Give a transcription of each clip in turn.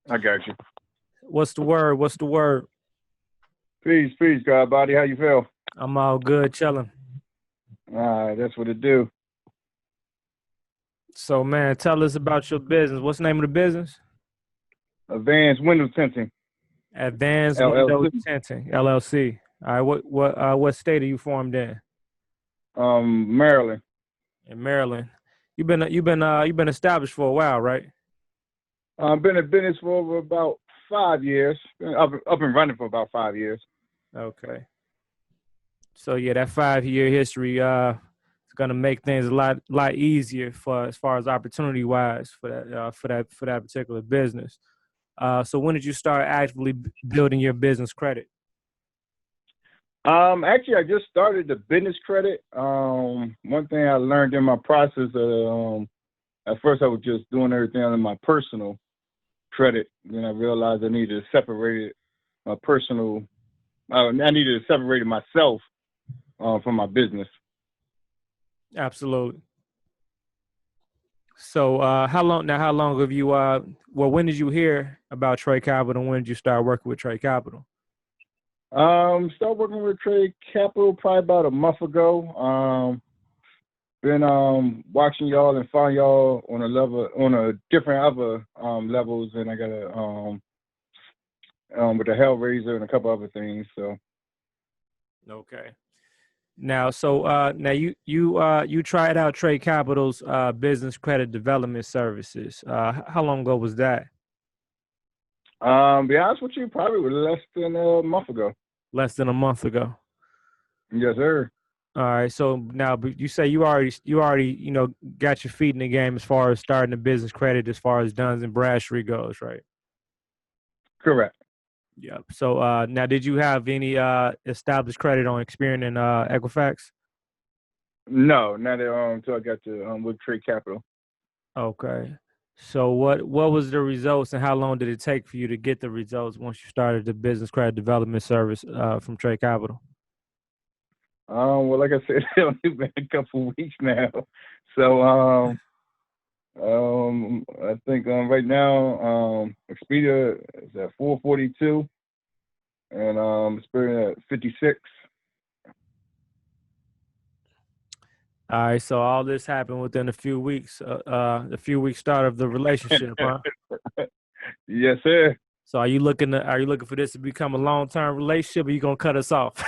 I got you. What's the word? What's the word? Peace, God body. How you feel? I'm all good, chilling. All right, that's what it do. So, man, tell us about your business. What's the name of the business? Advanced window tinting, Advanced Window LLC. Tinting LLC. All right, what state are you formed in? Maryland. In Maryland. You've been established for a while, right? Been in business for over about 5 years. Been up and running for about 5 years. Okay. So yeah, that 5 year history is gonna make things a lot easier for as far as opportunity wise for that particular business. So when did you start actively building your business credit? Actually, I just started the business credit. One thing I learned in my process, at first I was just doing everything on my personal credit. Then I realized I needed to separate it, my personal. I needed to separate it myself from my business. Absolutely. So how long have you when did you hear about Tre Capital? When did you start working with Tre Capital? Started working with Tre Capital probably about a month ago. Been watching y'all and following y'all on a level on a different other levels, and I got a with the Hellraiser and a couple other things. So Okay. Now you tried out Tre Capital's business credit development services. How long ago was that? be honest with you, probably less than a month ago. Less than a month ago. Yes, sir. All right. So now, but you say you already got your feet in the game as far as starting a business credit as far as Duns and Bradstreet goes, right? Correct. Yep. So now, did you have any established credit on Experian and Equifax? No, not at until I got to with Trade Capital. Okay. So what was the results and how long did it take for you to get the results once you started the business credit development service from Trade Capital? Well, like I said, it's only been a couple weeks now. So I think right now Expedia is at 442 and Experian at 56. All right. So all this happened within a few weeks, the few week start of the relationship, huh? Yes, sir. So are you looking for this to become a long term relationship or you gonna cut us off?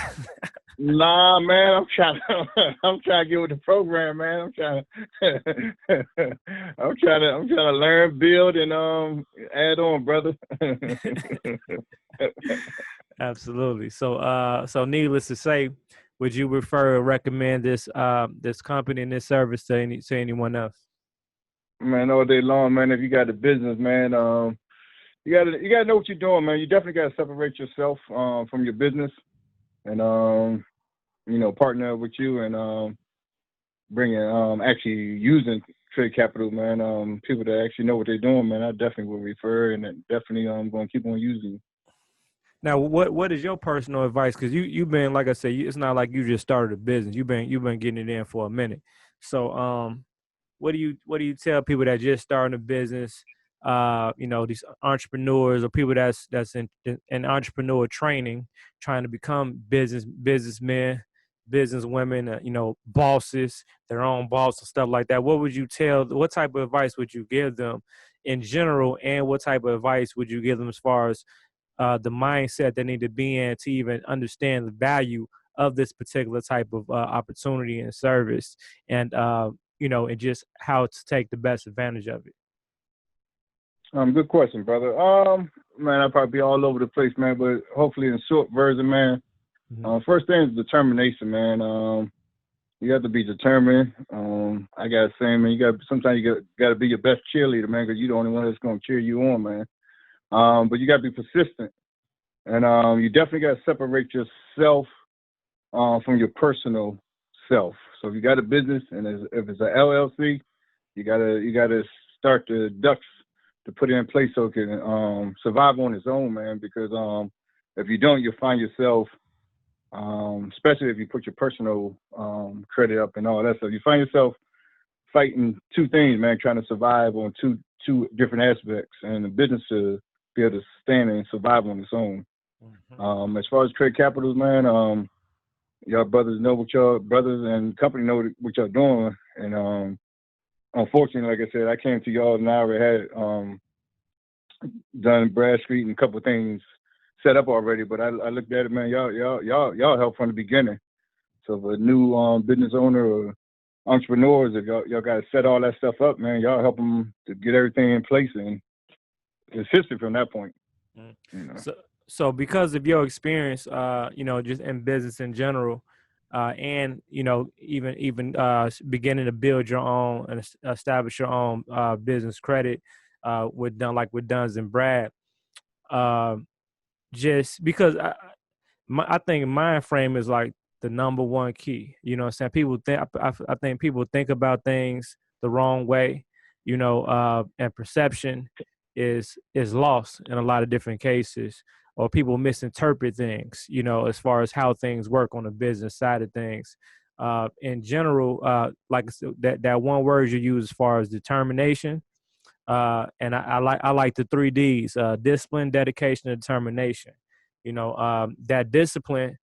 Nah, man, I'm trying to, I'm trying to get with the program, man. I'm trying to, I'm trying to learn, build, and add on, brother. Absolutely. So needless to say, would you refer or recommend this company and this service to anyone else? Man, all day long, man. If you got the business, man, you gotta know what you're doing, man. You definitely gotta separate yourself from your business, and partner with you and bringing actually using trade capital, man. People that actually know what they're doing, man. I definitely will refer, and definitely going to keep on using. Now, what is your personal advice? Because you've been, like I said, it's not like you just started a business. You've been getting it in for a minute. So what do you tell people that just starting a business? These entrepreneurs or people that's in entrepreneur training, trying to become businessmen, business women, bosses, their own boss and stuff like that. What would you tell? What type of advice would you give them in general, and what type of advice would you give them as far as the mindset they need to be in to even understand the value of this particular type of opportunity and service, and just how to take the best advantage of it. Good question, brother. Man, I'll probably be all over the place, man. But hopefully, in short version, man. Mhm. First thing is determination, man. You have to be determined. I gotta say, man, you got sometimes you got to be your best cheerleader, man, because you're the only one that's gonna cheer you on, man. But you got to be persistent, and you definitely got to separate yourself from your personal self. So if you got a business, and if it's an LLC, you gotta start the ducks to put it in place so it can survive on its own, man. Because if you don't, you'll find yourself, especially if you put your personal credit up and all that stuff, you find yourself fighting two things, man, trying to survive on two different aspects, and the business to be able to stand and survive on its own. Mm-hmm. As far as Tre Capitals, man, y'all brothers know what y'all brothers and company know what y'all doing, and unfortunately, like I said, I came to y'all and I already had done Brad Street and a couple of things set up already, but I looked at it, man. Y'all help from the beginning. So if a new business owner or entrepreneurs, if y'all got to set all that stuff up, man, y'all help them to get everything in place, and it's history from that point. Mm. You know. So because of your experience, just in business in general, and even beginning to build your own and establish your own business credit, with Duns and Brad, uh, just because I think mind frame is like the number one key. You know what I'm saying? People think I think people think about things the wrong way, and perception is lost in a lot of different cases, or people misinterpret things, as far as how things work on the business side of things. In general, like I said, that one word you use as far as determination, and I like the 3 Ds: discipline, dedication, and determination. That discipline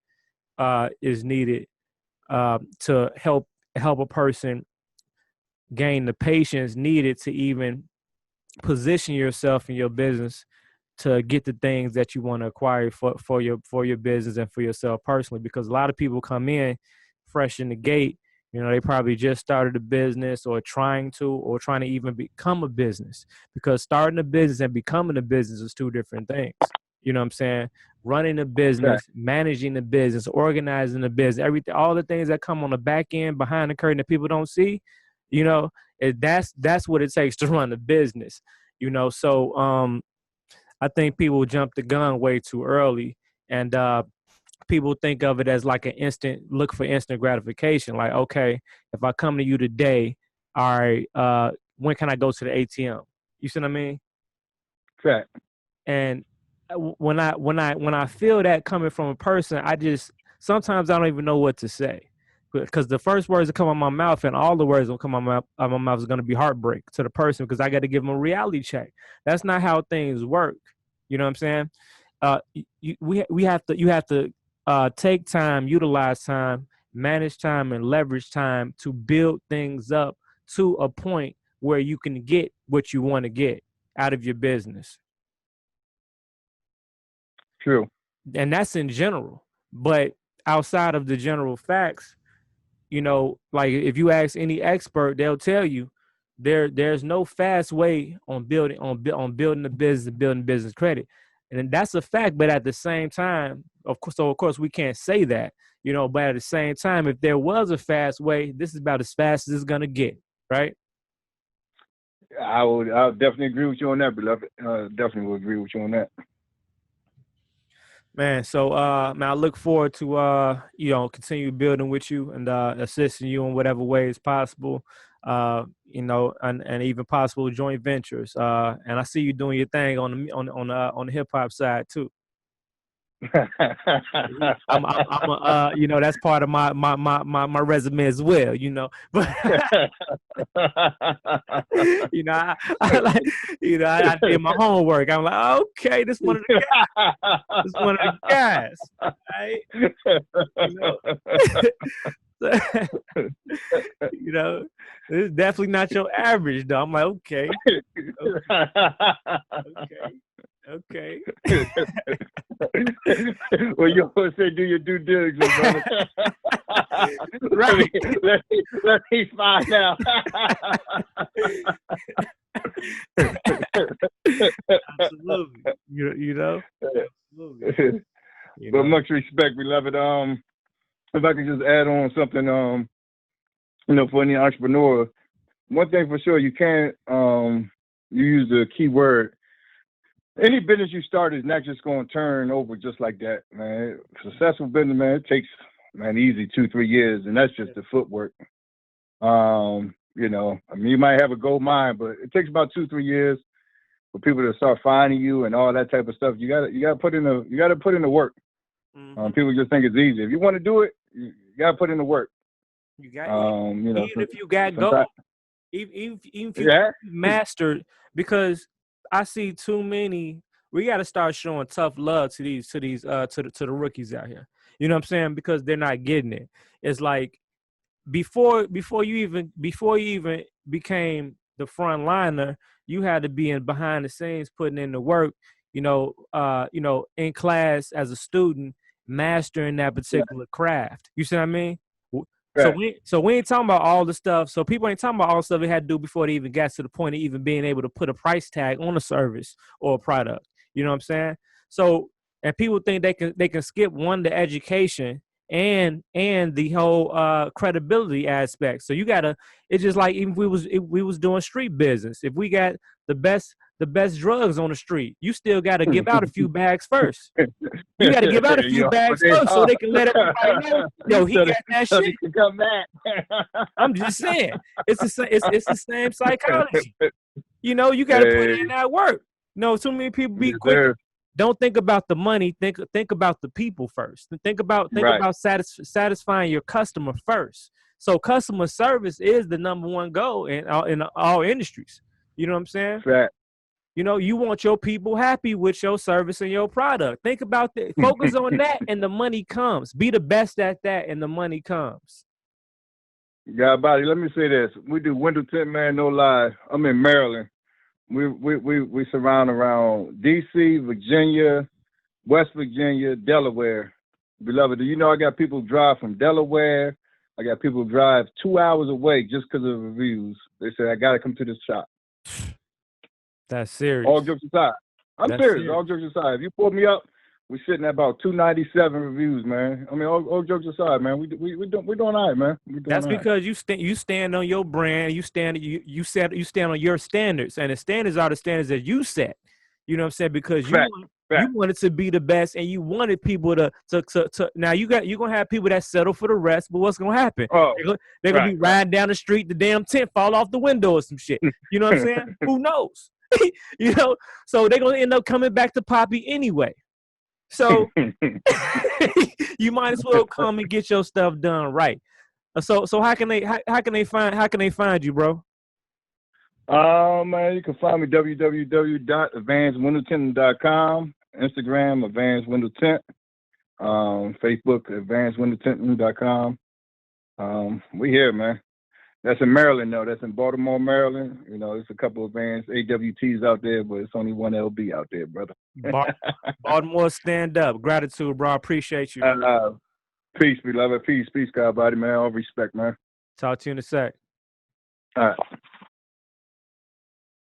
is needed to help a person gain the patience needed to even position yourself in your business to get the things that you want to acquire for your business and for yourself personally. Because a lot of people come in fresh in the gate, they probably just started a business or trying to even become a business, because starting a business and becoming a business is two different things. You know what I'm saying? Running a business, managing the business, organizing the business, everything, all the things that come on the back end behind the curtain that people don't see, that's what it takes to run a business. So I think people jump the gun way too early, and people think of it as like look for instant gratification. Like, okay, if I come to you today, all right, when can I go to the ATM? You see what I mean? Correct. And when I feel that coming from a person, sometimes I don't even know what to say, because the first words that come out of my mouth, and all the words that come out of my mouth, is going to be heartbreak to the person, because I got to give them a reality check. That's not how things work. You know what I'm saying? You have to take time, utilize time, manage time, and leverage time to build things up to a point where you can get what you want to get out of your business. True. And that's in general. But outside of the general facts, like if you ask any expert, they'll tell you there's no fast way on building a business, building business credit. And that's a fact. But at the same time, of course we can't say that, but at the same time, if there was a fast way, this is about as fast as it's gonna get, right? I'll definitely agree with you on that, beloved. Definitely will agree with you on that. Man, so man, I look forward to continue building with you and assisting you in whatever way is possible. And even possible joint ventures. And I see you doing your thing on the hip hop side too. That's part of my resume as well, but I like, I did my homework. I'm like, okay, this one of the guys. This one of the guys, right? This is definitely not your average, though. I'm like, okay. Okay. Well, you always say do your due diligence, brother. Right. Let me find out. Absolutely. Absolutely. But much respect, beloved. If I could just add on something, for any entrepreneur, one thing for sure, you can't you use the key word. Any business you start is not just going to turn over just like that, man. Successful business, man, it takes, man, easy 2-3 years, and that's just the footwork. You might have a gold mine, but it takes about 2-3 years for people to start finding you and all that type of stuff. You gotta put in the work. Mm-hmm. People just think it's easy. If you want to do it, you gotta put in the work. You got even if you got gold, even if you mastered, because I see too many we got to start showing tough love to the rookies out here. You know what I'm saying? Because they're not getting it. It's like before you even became the front liner, you had to be in behind the scenes putting in the work, in class as a student, mastering that particular craft. You see what I mean? So Right. we ain't talking about all the stuff. So people ain't talking about all the stuff they had to do before they even got to the point of even being able to put a price tag on a service or a product. You know what I'm saying? So, and people think they can skip one, the education and the whole credibility aspect. So you gotta. It's just like even if we was doing street business. If we got the best drugs on the street, you still got to give out a few bags first. You got to give out a few bags first so they can let everybody know, yo, he got that so shit. they can come back. I'm just saying, it's the same psychology. You know, you got to put in that work. Too many people be quick. Sir. Don't think about the money. Think about the people first. Think about satisfying your customer first. So customer service is the number one goal in all industries. You know what I'm saying? Right. You know, you want your people happy with your service and your product. Think about that. Focus on that, and the money comes. Be the best at that, and the money comes. God, buddy, let me say this. We do window tint, man, no lie. I'm in Maryland. We surround around D.C., Virginia, West Virginia, Delaware. Beloved, do you know I got people drive from Delaware? I got people drive 2 hours away just because of reviews. They say, I got to come to this shop. That's serious. All jokes aside. I'm serious. All jokes aside. If you pull me up, we're sitting at about 297 reviews, man. I mean, all jokes aside, man. We're doing all right, man. That's because you stand on your brand. You stand on your standards, and the standards are the standards that you set. You know what I'm saying? Because you wanted to be the best, and you wanted people to. Now you're gonna have people that settle for the rest, but what's gonna happen? They're gonna be riding down the street, the damn tent fall off the window or some shit. You know what I'm saying? Who knows? You know, so they're gonna end up coming back to Poppy anyway. So you might as well come and get your stuff done right. So how can they find you, bro? Man, you can find me www.advancedwindowtinting.com, Instagram Advanced Window Tint, Facebook advancedwindowtinting.com. We here, man. That's in Maryland, though. That's in Baltimore, Maryland. You know, there's a couple of advanced AWTs out there, but it's only one LB out there, brother. Baltimore, stand up. Gratitude, bro. I appreciate you. Peace, beloved. Peace, God, body, man. All respect, man. Talk to you in a sec. All right.